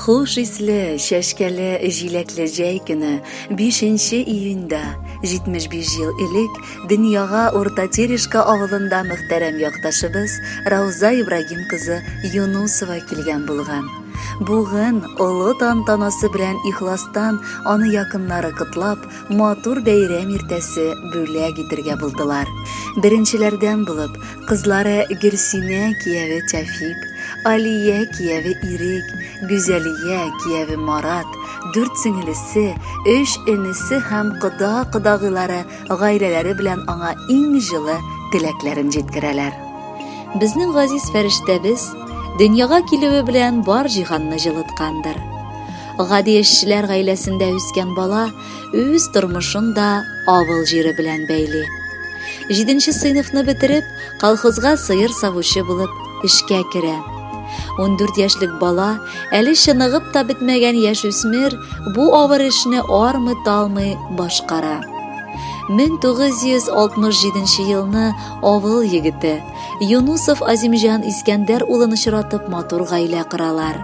Хуш исле, шәшкәле, җиләкле җәй көне 5 июньдә 75 ел элек дөньяга Урта Терешка авылында мөхтәрәм якташыбыз Рауза Ибрагим кызы Юнусова килгән булган. Бүген олы тантанасы белән ихластан аны якыннары котлап, матур бәйрәм иртәсе бүләк итәргә булдылар. Беренчеләрдән булып, кызлары Гөлсинә кияве Тәфик, Алия кияве Ирек, Гүзәлия кияве Марат, 4 сеңлесе, 3 энесе һәм кода-кодагылары гаиләләре белән аңа иң җылы теләкләрен җиткерәләр. Безнең газиз фәрештәбез дөньяга килүе белән бар җиһанны җылыткандыр. Гади эшчеләр гаиләсендә үскән бала үз тормышын да авыл җире белән бәйли. 7нче сыйныфны бетереп, колхозга сыер савучы булып эшкә керә. 14 яшьлек бала, әле чыныгып та бетмәгән яшүсмер, бу авыр эшне армый-талмый башкара. 1967 елны авыл егете Юнусов Азимҗан Искәндәр улын очратып матур гаилә коралар.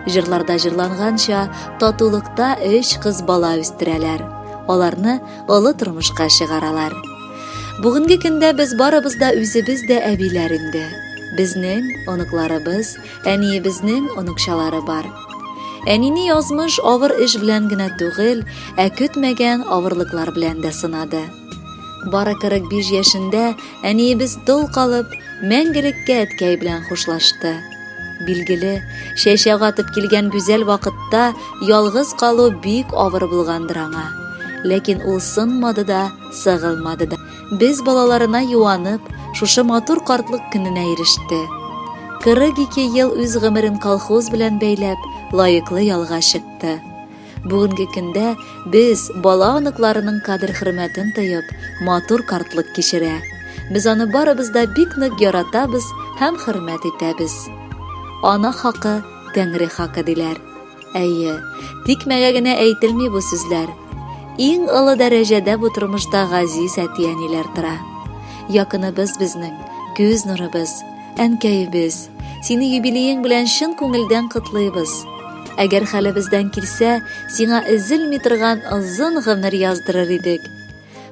Җырларда җырланганча, татулыкта 3 кыз бала үстерәләр. Аларны олы тормышка чыгаралар. Бүгенге көндә без барыбыз да үзебез дә әбиләр инде. Безнең оныкларыбыз, әниебезнең оныкчалары бар. Әнине язмыш авыр эш белән генә түгел, көтмәгән авырлыклар белән дә сынады. Бары 45 яшендә әниебез дол калып, мәңгелеккә әткәй белән хушлашты. Билгеле, чәчәк атып килгән гүзәл вакытта ялгыз калу бик авыр булгандыр аңа. Ләкин ул сынмады да, сыгылмады да. Без балаларына юанып, шушы матур картлык көненә иреште. 42 ел үз гомерен колхоз белән бәйләп, лаеклы ялга чыкты. Бүгенге көндә без бала аныкларының кадер-хөрмәтен тыеп, матур картлык кичерә. Без аны барыбыз да бик нык яратабыз һәм хөрмәт итәбез. Ана хакы, Тәңре хакы диләр. Әйе, тикмәгә генә әйтелми бу сүзләр. Иң олы дәрәҗәдә бу тормышта газиз әтиәниләр тора. Якыныбыз безнең, күз нурыбыз, әнкәйебез, сине юбилеең белән чын күңелдән котлыйбыз. Әгәр хәлебездән килсә, сиңа эзелми торган озын гомер яздырыр идек.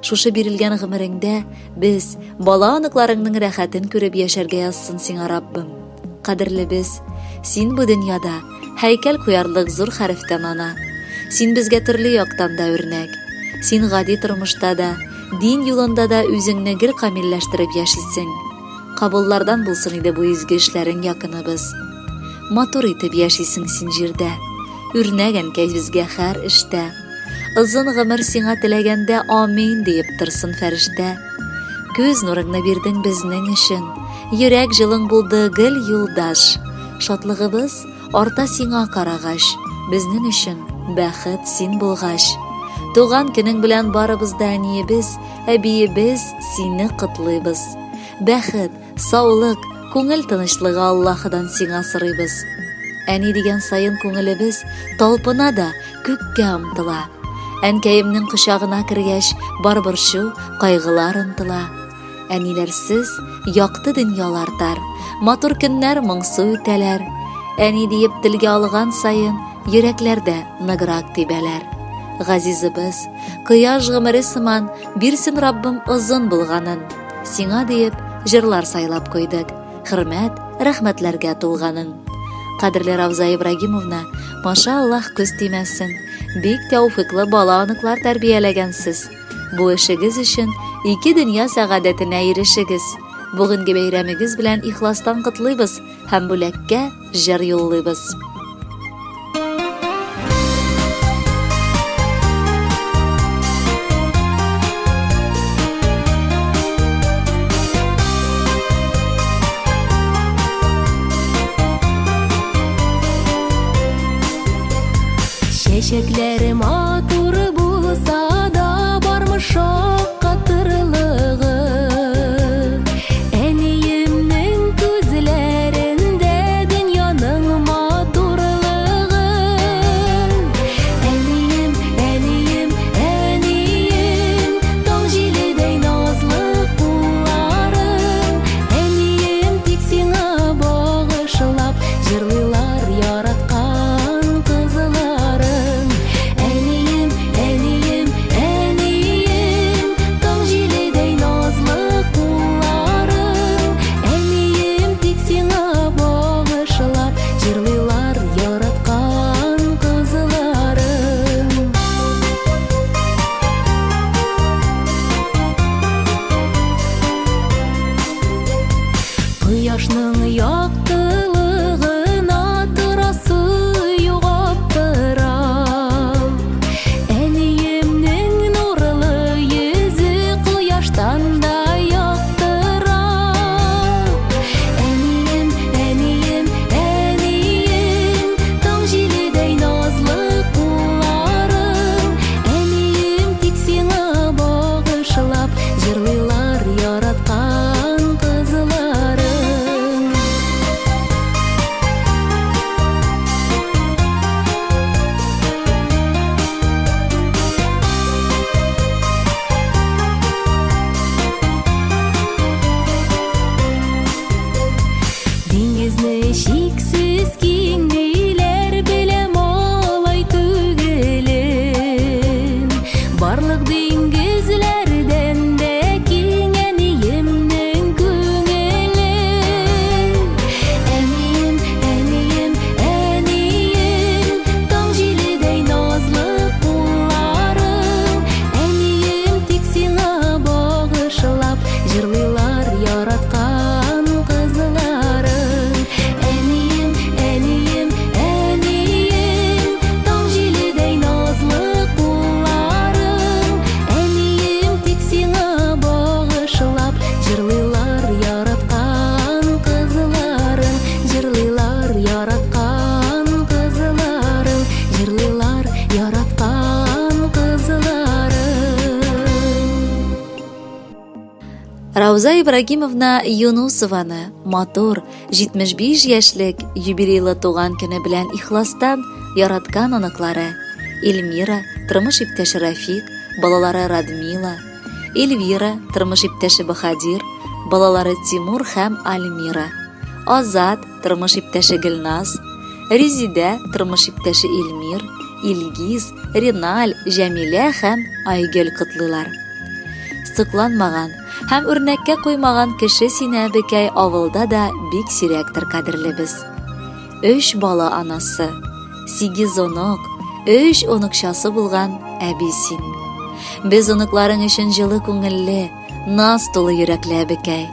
Шушы бирелгән гомереңдә без бала аныкларыңның рәхәтен күреп яшәргә язсын сиңа Раббым. Кадерлебез, син бу дөньяда һәйкәл куярлык зур хәрефтән ана. Син безгә төрле яктан да үрнәк. Син гади тормышта да, дин юлында да үзеңне гел камилләштереп яшисең. Кабуллардан булсын иде бу изге эшләрең якыныбыз. Матур итеп яшисең син җирдә. Үрнәгән безгә һәр эштә. Озын гомер сиңа теләгәндә амин диеп торсын фәрештә. Күз нурыңны бирдең безнең өчен. Йөрәк җылың булды гел юлдаш. Шатлыгыбыз арта сиңа карагач. Безнең өчен бәхет син булгач. Туган көнең белән барыбыз да әниебез, әбиебез сине котлыйбыз. Бәхет, саулык, күңел тынычлыгы Аллаһыдан сиңа сорыйбыз. Әни дигән сайын күңелебез талпына да күккә омтыла. Әнкәемнең кочагына кергәч, барбырчу, кайгылар ынтыла. Әниләрсез якты дөньялар тар, матур көннәр моңсу үтәләр. Әни диеп телгә алган сайын йөрәкләрдә ныграк тибәләр. Газизыбыз, кояш гомере сыман бирсен Раббым озын булганын. Сиңа диеп җырлар сайлап куйдык, хөрмәт, рәхмәтләргә тулганын. Кадерле Рауза Ибрагимовна, машаллаһ күз тимәсен, бик тәүфыйклы бала аныклар тәрбияләгәнсез. Бу эшегез өчен 2 дөнья сәгадәтенә ирешегез. Бүгенге бәйрәмегез белән ихластан котлыйбыз һәм бүләккә җыр юллыйбыз. Чәчәкләре матур булса да, бармы шаккатырлыгы. Әниемнең күзләрендә дөньяның матурлыгы. Әнием, әнием, әнием, таң җиледәй назлы кулларың. Әнием, тик сиңа багышлап җырлыйлар яраткан кыз. Рауза Ибрагимовна Юнусованы матур 75 яшьлек юбилейлы туган көне белән ихластан яраткан аныклары Эльмира, тормыш иптәше Рафик, балалары Радмила, Эльвира, тормыш иптәше Бахадир, балалары Тимур һәм Альмира, Азат, тормыш иптәше Гөлназ, Резидә, тормыш иптәше Эльмир, Илгиз, Риналь, Җәмилә һәм Айгөл котлыйлар. Сыкланмаган һәм үрнәккә куймаган кеше сине бекәй авылда да бик сирәктер кадерлебез. 3 бала анасы, 8 онок, 3 оныкчасы булган әби син. Без оныкларың өчен җылы күңелле, наз тулы йөрәкле бекәй.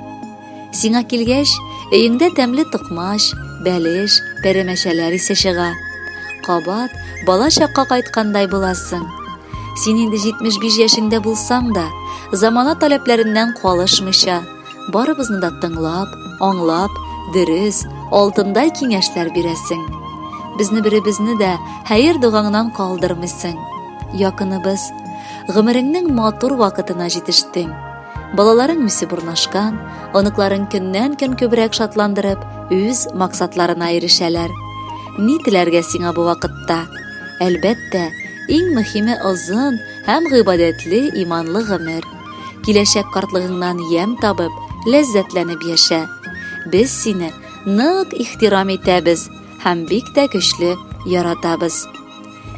Сиңа килгәч, өеңдә тәмле тукмаш, бәлеш, пәрәмәчәләр исе чыга. Кабат бала чакка кайткандай буласың. Син инде 75 яшеңдә булсаң да, замана таләпләреннән калышмыйча, барыбызны да тыңлап, аңлап, дөрес, алтындай киңәшләр бирәсең. Безне беребезне дә хәер дугаңнан калдырмыйсың. Якыныбыз, гомереңнең матур вакытына җитештең. Балаларың үсеп урнашкан, оныкларын көннән-көн күбрәк шатландырып, үз максатларына ирешәләр. Ни теләргә сиңа бу вакытта? Әлбәттә, иң мөһиме озын һәм гыйбадәтле иманлы гомер. Киләчәк картлыгыңнан ям табып, ләззәтләнеп яшә. Без сине нык ихтирам итәбез һәм бик тә көчле яратабыз.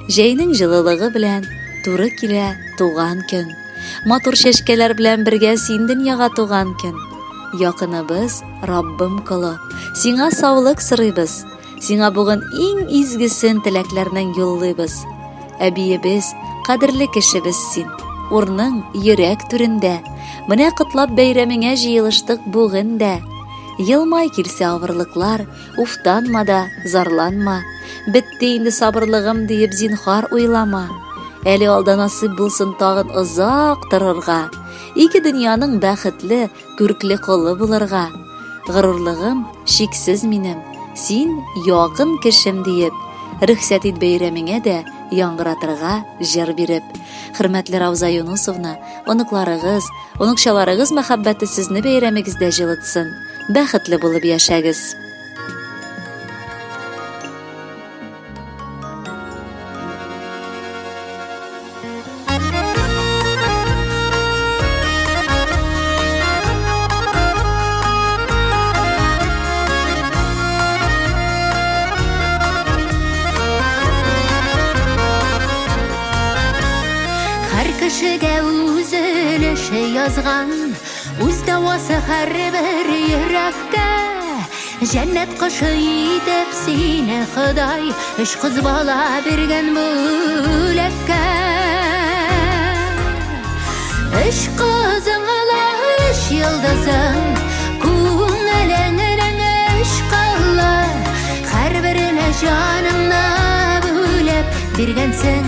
Җәйнең җылылыгы белән туры килә туган көн. Матур чәчкәләр белән бергә син дөньяга туган көн. Якыныбыз, Раббым кылы, сиңа саулык сорыйбыз. Сиңа бүген иң изгесен теләкләрнең юллыйбыз. Әбиебез, кадерле кешебез син. Урның йөрәк түрендә. Менә котлап бәйрәмеңә җыелыштык бүген дә. Елмай килсә авырлыклар, уфтанма да, зарланма. Бетте инде сабырлыгым диеп зинһар уйлама. Әле алда насыйп булсын тагын озак торырга. Ике дөньяның бәхетле, күркле кулы булырга. Горурлыгым шиксез минем. Син якын кешем диеп, рөхсәт ит бәйрәмеңә дә яңгыратырга җыр биреп. Хөрмәтле Рауза Юнусовна, оныкларыгыз, оныкчаларыгыз мәхәббәте сезне бәйрәмегездә җылытсын. Бәхетле булып яшәгез. Кешегә үз өлеше язган, үз дәвасы һәрбер йөрәккә. Җәннәт кошы итеп сине Ходай, 3 кыз бала биргән бүләккә. 3 кызыңла 3 йолдызың, күңелеңнең 3 кылы, һәрберенә җаныңны бүлеп биргәнсең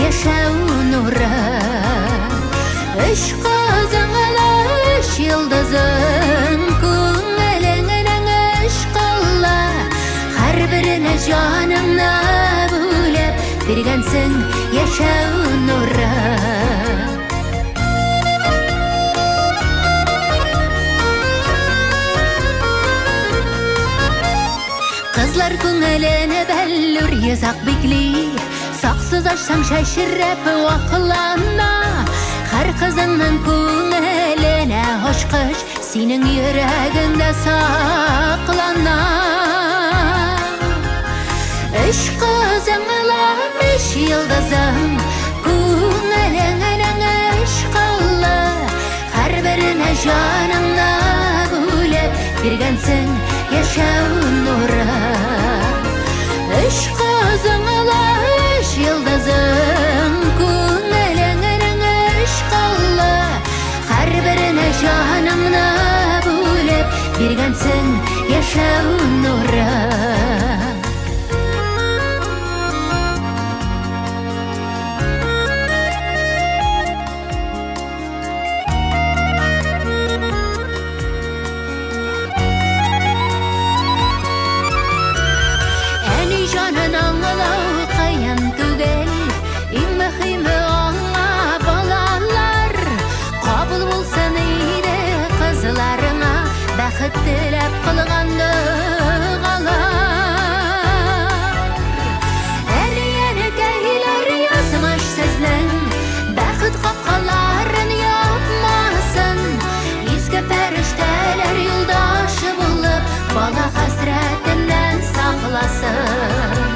яшәү нуры. 3 кызыңла 3 йолдызың, күңелеңнең 3 кылы, һәрберенә җаныңны бүлеп биргәнсең яшәү нуры. Кызлар күңелене бәллүр йозак бикли, саксыз ашсаң шәшерәп вакылана. Һәр кызыңның күңеленә ачкыч, синең йөрәгеңдә саклана. 3 кызыңла 3 йолдызың, күңеленнең 3 кылы, һәрберенә җаныңны бүлеп биргәнсең яшәү нуры. 3 кызыңла 3 йолдызың, күңеленнең 3 кылы, һәрберенә җаныңны бүлеп биргәнсең яшәү нуры. Җанын аңлау кыен түгел, иң мөһиме аңа балалар. Кабул булсын иде кызлар. тілеп қылғанды қалар. Әлиені кәйлер язмыш сіздің, бәқіт қапқаларын япмасын. Ескі пәріштәлер юлдашы болып, бала хасрәтінен сақласын.